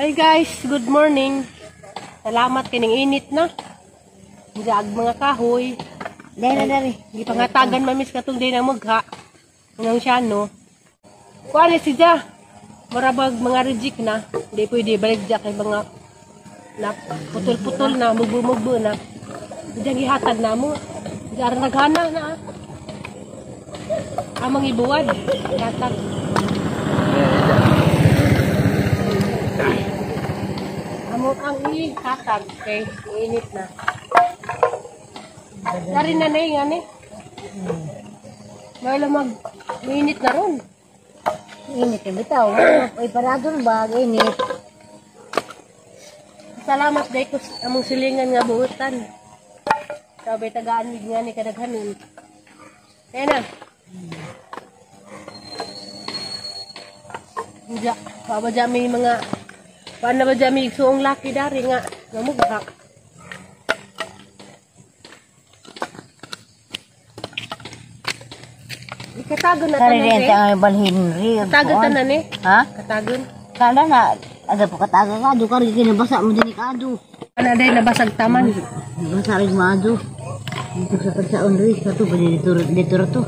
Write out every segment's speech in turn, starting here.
Hi guys, good morning. Salamat kining init na. Diag mga kahoy. Dari. Di pangatagan mamis katong day na mugha. Nang siya no. Kuan ni siya. Marabag mga reject na. Di pwede balik diya kay mga na putol-putol na, mugbo-mugbo na. Diyan gihatag na mo. Diyan naghana na. Amang ibuwad. Hatag. Amo ang ihatag kay init na. Dari na na yung ani. May lamag init na ron. Init na bitaw. Ay parado na ba? Init. Salamat day ko among silingan nga buutan. Sabi tagaan mig nga ni kadaghanon. Kaya na. Diya, baba dyan may mga paano ba dyan may suong laki dari nga namugha. Ikatagon na tanan eh. Katagon tanan eh. Ha? Katagon. Kala na, ada po kataga ka, do ka rin kinabasa mo din ikado. Ano day nabasag taman. Basa rin maado. Dito sa pagsaon rin, ito ba dito to?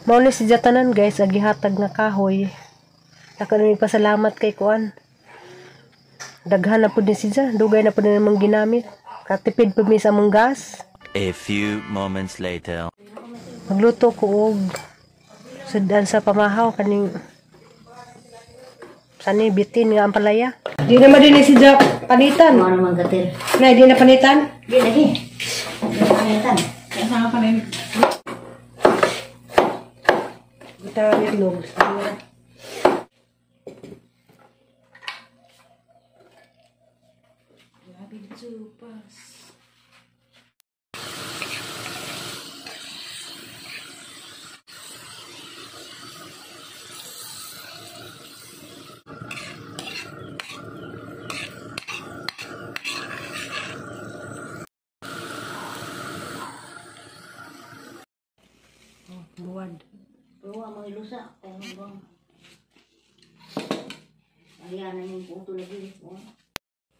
Mauna si Jatanan guys, agihatag na kahoy. Takan may pasalamat kay Kuan. Daghan na po din siya, dugay na po din namang ginamit. Katipid po mi sa mong gas. A few moments later. Magluto ko og sudan sa pamahaw kaning sani bitin nga ang palaya. Di naman din si Jack panitan. Ano naman gatil? Na di na panitan? Di lagi. Di panitan. Saan ka panin? Kita itlog. Grabe supas. Buwad. Bawa mga ilusa. Kaya mga bang. Ayan na yung puto lagi.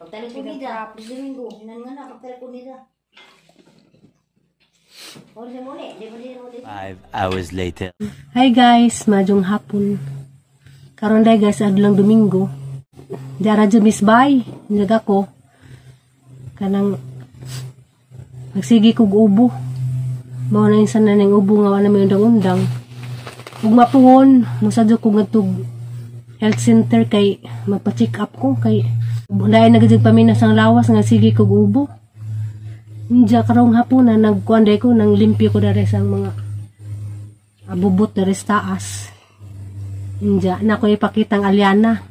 Pagtalik ko nida. Domingo. Sinan nga na. Pagtalik ko nida. Or siya muli. Di ba din mo dito? 5 hours later. Hi guys, majong hapon. Karon day guys, adlang Domingo. Dara dyan misbay. Naga ko. Kanang nagsigi kog ubo. Mao na yung sananang ubo nga wala may undang-undang. Ug mapuhon, musadyo ko ngatog health center kay magpa-check up ko kay dahil nagajig paminas ang lawas nga sige kog ubo. Diya karong hapon na nagkuanday ko nang limpyo ko dere sa mga abubot dere sa taas. Diya na ko ipakita ang Aliana.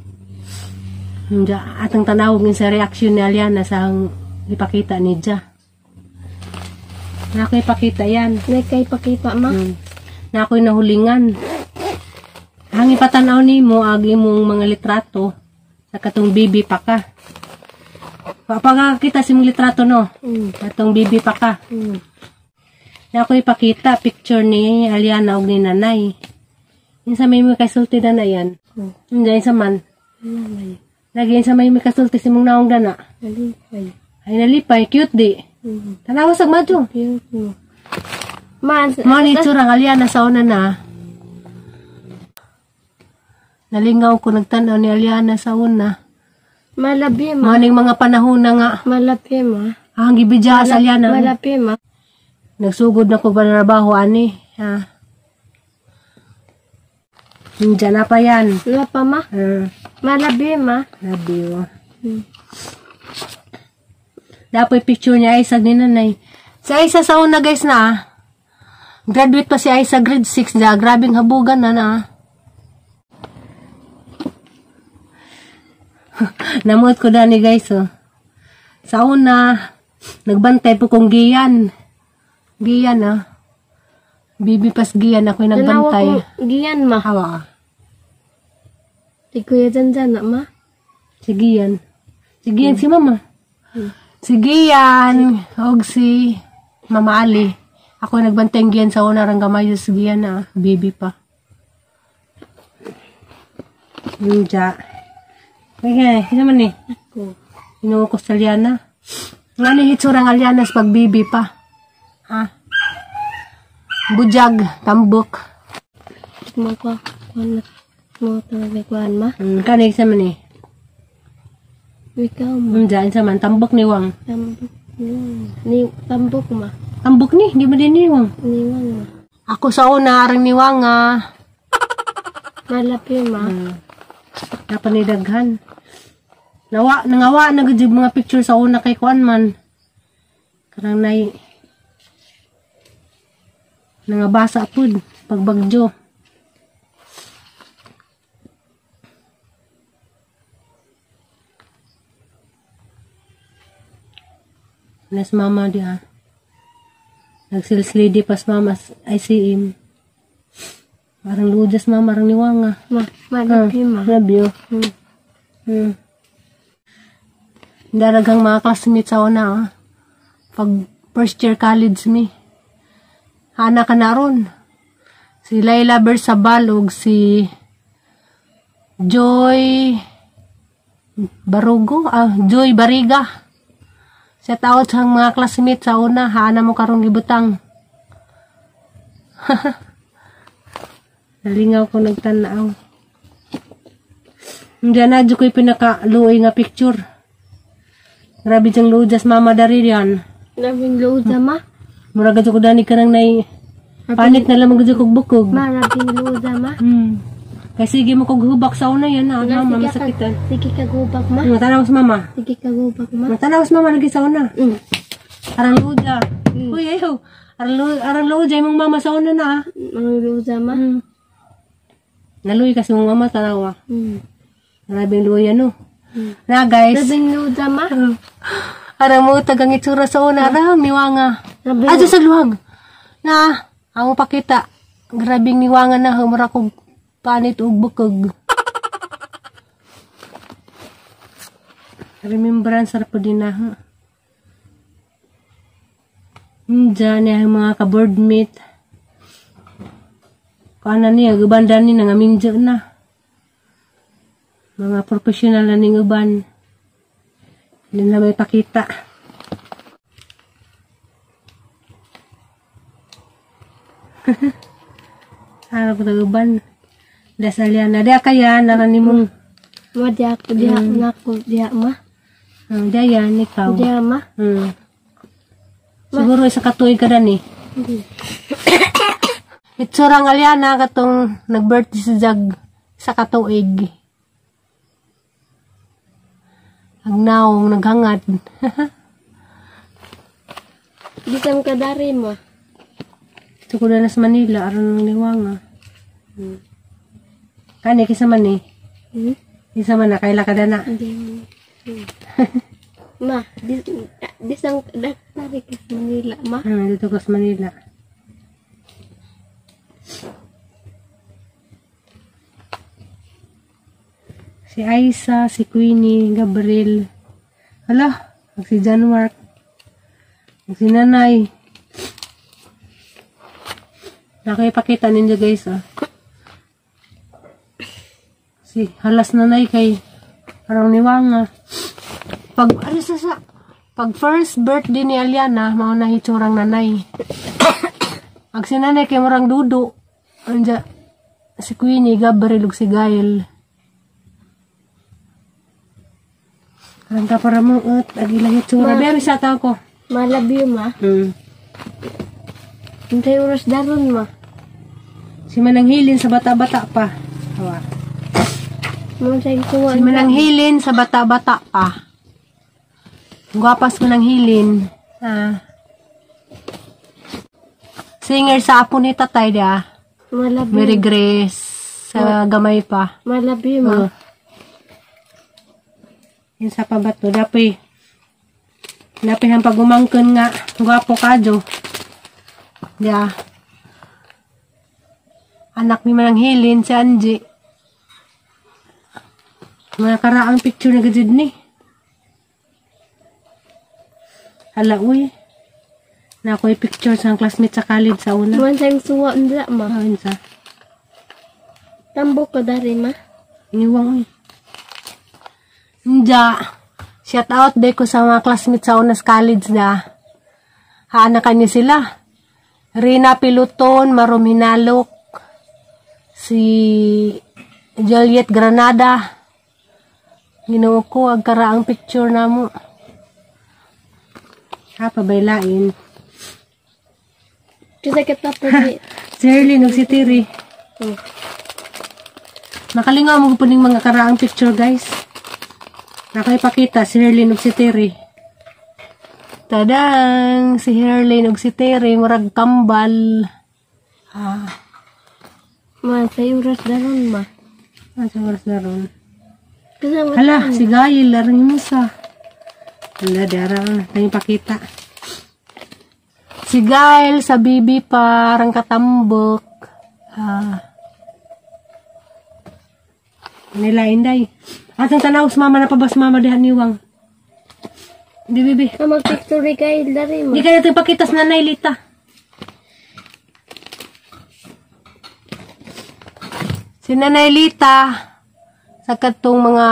Diya atang tanawag sa reaksyon ni Aliana sa ipakita ni Diya. Na ko ipakita yan. May kay pakita ma. Na ako'y nahulingan. Ang ipatanaw ni mo, agi mong mga litrato, sa katong bibi pa ka. Papagkakita si mong litrato, no? Katong bibi pa ka. Na ako'y ipakita, picture ni Aliana o ni Nanay. Yung sa may kasulti na na yan. Yung sa man. Lagi yung sa may kasulti si mong naong dana. Nalipay. Ay, nalipay. Cute di. Tanawas ang madyo. Cute. Monitor ang Aliana sa una na. Nalingaw ko nagtanaw ni Aliana sa una. Malabi ma. Maning mga panahon na nga. Malabi ma. Ang gibidya sa Aliana. Malabi ma. Nagsugod na ko ba na trabaho ani. Ha. Diyan na pa yan. Wala pa ma. Malabi ma. Labi mo. Dapoy picture ni Aisa ni nanay. Si Aisa sa una guys na. Graduate pa si Aisa grade 6 na. Grabing habugan na. Namuot ko dani guys oh. Sa una, nagbantay po kong giyan. Giyan Bibi pas giyan ako'y nagbantay. Giyan ma. Hawa. Di kuya dyan na ma. Si giyan. Si giyan si mama. Si Gian, og si Mama Ali. Ako nagbantay Gian sa una rang gamay sa Gian na baby pa. Nja. Kaya, hindi naman Ako. Inuukos sa Liana. Nga ni hitsurang Aliana sa pag-baby pa. Ha? Bujag, tambok. Mo ko. Mo talaga kuhan ma. Kanay sa man Ikaw ma. Nja, sa man, tambok ni Wang. Tambok. Ni tambok ma. Tambok ni, di ba din ni Wang? Niwang ma. Ako sa una, arang ni Wang Malapi ma. Napanidaghan. Nangawa na gud mga picture sa una kay kuan man. Karang nay nangabasa pud pagbagyo. Nas mama dia. Nagsilslidi pas mama ICM. Parang lujas mama, parang niwanga. Malapi ma. Love you. Daragang mga classmates sa una pag first year college mi. Hana ka na ron. Si Layla Bersabalog, si Joy Barugo, Joy Bariga. Sa taot sa mga classmates sa una, hana mo karong gibutang. Nalingaw ko nagtanaw. Diyan na dyan ko'y pinakaluoy nga picture. Grabe diyang lujas mama dari yan. Labing luza ma. Muraga dyan ko dani ka nang nai panit na lamang dyan kong bukog. Labing luza ma. Kaya sige mo kong hubak sa una yan mama masakitan. Sige kagubak ma. Matanawas mama. Sige kagubak ma. Matanawas mama lagi sa una. Arang luja. Uy ayaw. Arang luja yung mama sa una na Ang luza ma. Naluy kasi mong mama tanawa. Marabing luya no. Na guys. Labing luza ma. Arang mo tagang itsura sa una. Arang niwanga. Adyo sa luwag. Na. Ang pakita. Grabing niwanga na. Humura kong panit o bukog. Remembrance sarap po din na. Diyan yung mga ka-boardmate. Kanan niya, gubanda ni nga minjo na. Mga professional na ning uban. Hindi na may pakita. Harap na uban. Dasalian na. Dia kaya, narani mong. Ma, diya ko, diya nako, diya ma. Dia yan, ikaw. Diya ma. Siguro isa katuig ka rin eh. Itsurang Aliana katong nag-birthday sa Jag sa katuig. Ang naong naghangad. Bisang kadari mo. Ito ko na sa Manila, aron ng liwanga. Kani, kisa man eh. Kisa man na, kaila ka na. Hindi. Ma, bisang kadari ka sa Manila, ma. Dito ko sa Manila. Si Aisa, si Queenie, Gabriel. Hala, si John Mark. Si Nanay. Nakipakita ninyo guys Si halas Nanay kay parang niwanga. Pag first birthday ni Aliana, mauna hitsurang Nanay. Pag si Nanay kay marang dudo. Anja si Queenie, Gabriel, ug si Gael. Karanta para mo agilang hitsura. Baya bisa tao ko. Malabi ma. Hintay oras daron ma. Si Mananghilin sa bata-bata pa. Hawa. Si Mananghilin sa bata-bata pa. Gwapas ko ng hilin. Singer sa apo ni tatay dia. Malabi. Mary Grace. Sa gamay pa. Malabi ma. Yan sa pabato. Dapi ang pagumangkon nga. Gwapo ka, Jo. Dia. Anak ni Manang Hilin, si Angie. Mga karaang picture na gajud ni. Hala, uy. Na ako'y picture sa classmate sa college sa una. Tuwan sa yung suwa nila ma. Ayun sa. Tambok ko dari ma. Iniwang, uy. Nja. Shout out be ko sa mga classmates sa una sa college na. Haanakan niya sila. Rina Piluton, Marom Hinalok, si Juliet Granada. Ginoo ko, ang karaang picture na mo. Pabailain. Kasi kita po di. Si Herlin, si Tiri. Makalingaw mo po ng mga karaang picture, guys. Nakipakita, si Herlin, si Tiri. Tadang! Si Herlin, si Tiri, murag kambal. Ma, sa oras daron ma. Sa oras na ron. Kasama Hala, si Gail, laring mo sa. Hala, darang, tayong pakita. Si Gail, sa bibi parang katambok. Nila, inday. Atang tanaw, mama na pabas mama dihan niwang. Di, bibi. mag-picture kay dari ma. Di kaya ito pakitas na Nailita. Si Nanay Lita, sa katong mga,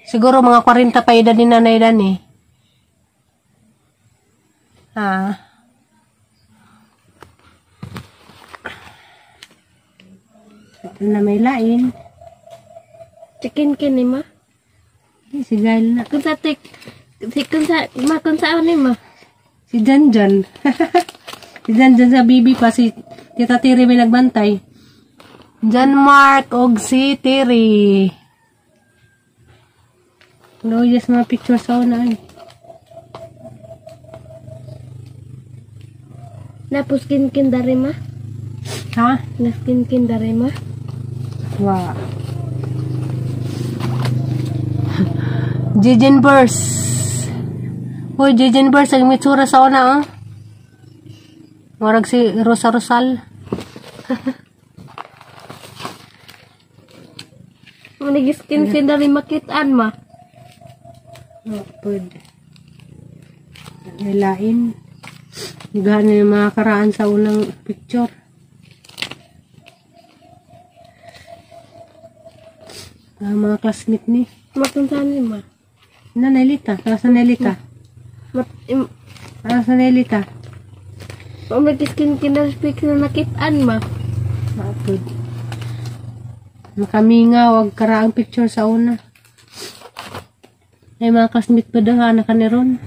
siguro mga 40 pa edad ni Nanay Dani. Ito na may lain. Chicken ni ma. Si Gail na. Kung sa ni ma. Si Janjan. Si Janjan sa bibi pa. Si Tita Tiri may nagbantay. Jan Mark og si Tiri. No, yes, mga picture sa una. Napus kin dari ma. Ha? Naskin dari ma. Wow. Jijen Burst. Uy, Jijen Burst. Ang mitsura sa una, Marag si Rosa Rosal. Manigiskin dari makitaan ma. Pwede. Nilain. Gahan yung mga karaan sa unang picture. Mga classmate ni. Makunsa ni ma. Nanelita. Kala sa Nelita. Kala sa Nelita. Manigiskin dari picture na nakitaan ma. Pwede. Makamingaw, wag karaang picture sa una. Ay mga classmate pa daw, anak ka ni Ron.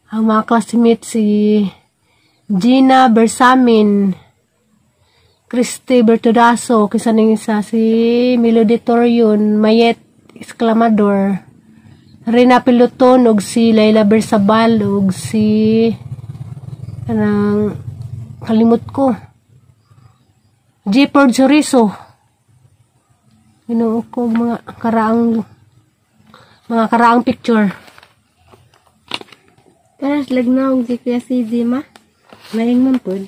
Ang mga classmate si Gina Bersamin, Christy Bertudaso, kisa ning isa si Melody Torion, Mayet Exclamador, Rina Piluton, og si Laila Bersabal, og si kalimut ko. Jeepard Chorizo. Ginoo ko mga karaang picture. Karas lagnaong si Kuya CJ ma. Laing man po.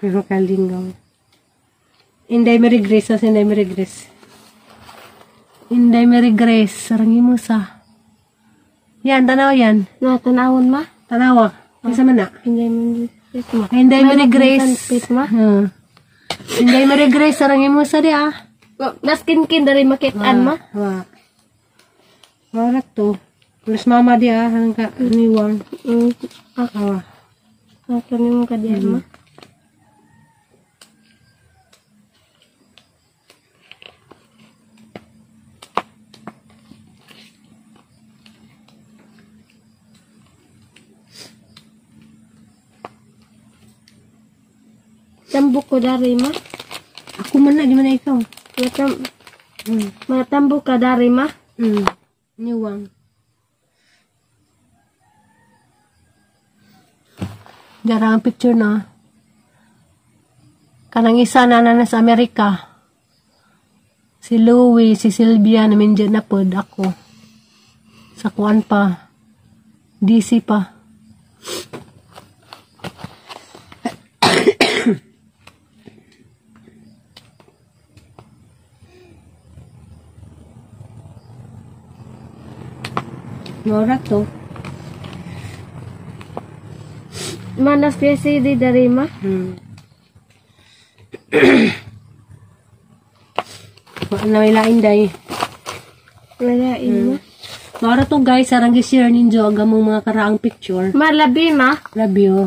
Pero kalingaw. Inday Mary Grace. Inday Mary Grace. Inday Mary Grace. Sarangi mo sa. Yan, tanaw yan. Tanawon ma. Tanawa. Isa man na. Inday Mary Grace ma. Inday Mary Grace. Ma. Inday Mary Grace. Sarangi mo sa di Naskin dari makitaan ma. Wala to. Plus mama di hanggang niwang. Kami mo ka diyan ma. Tambok ko dari ma. Ako man na, di man na ikaw. Matambo ka dari ma? Niwang. Jarang ang picture na. Kanang isa na sa Amerika. Si Louie, si Sylvia, namin dyan na pod ako. Sa kuan pa. DC pa. Mora to. Manas PSD dari ma? Wala ilain day. Walain ma? Mora to guys, sarang gi-share ninyo ang gamong mga karaang picture. Malabi ma? Love you.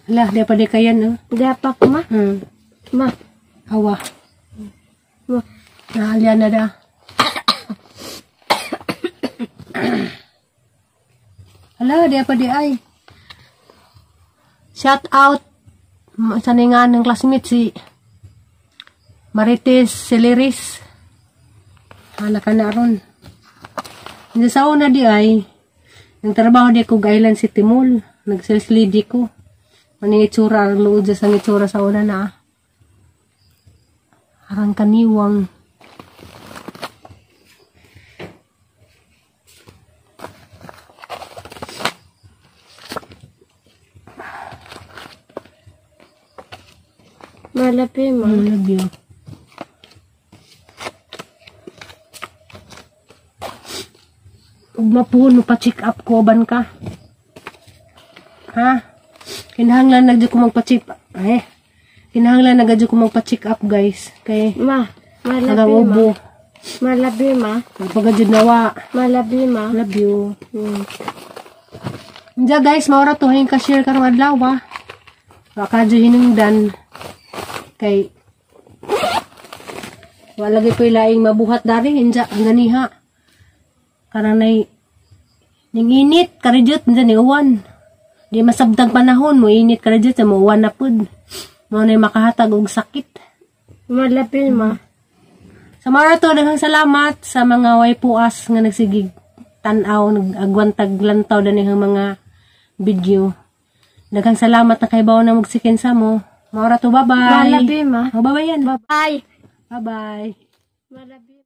Lah, dia pada kayan no? Dapak ma? Ma. Hawa. Ma. Naalian na da. Hala, dia pada ay. Shout out sa nga ng classmate si Marites Celeris. Anak ka na ron. Hindi sa una di ay. Ang trabaho di ko Island City Mall. Nag-sales-lady ko. Maning itsura, luod sa itsura sa una na. Harang kaniwang. Malapi mo. Malabi. Ug mapuhon mo pa-check up ko ban ka. Ha? Kinahanglan na ko magpa-check up. Kinahanglan na ko magpa-check up guys. Kay malabi ma. Malabi ma. Pagajud nawa. Malabi ma. Love you. Diya guys, maura to hing ka-share karong adlaw ba. Wakadyo hinungdan. Kay wala gyud koy laing mabuhat dari inja ang ganiha. Karanay ning init karejut inja ni uwan. Di masabtang panahon mo init karejut sa mo uwan na pud. Mao nay makahatag og sakit. Malapil ma. Sa mga to daghang salamat sa mga way puas nga nagsigig tan-aw nagagwantag lantaw danihang mga video. Daghang salamat na kay bawo na magsikin sa mo. Maura to, bye-bye. Malabi, ma. Bye-bye yan. Bye-bye. Bye-bye. Malabi.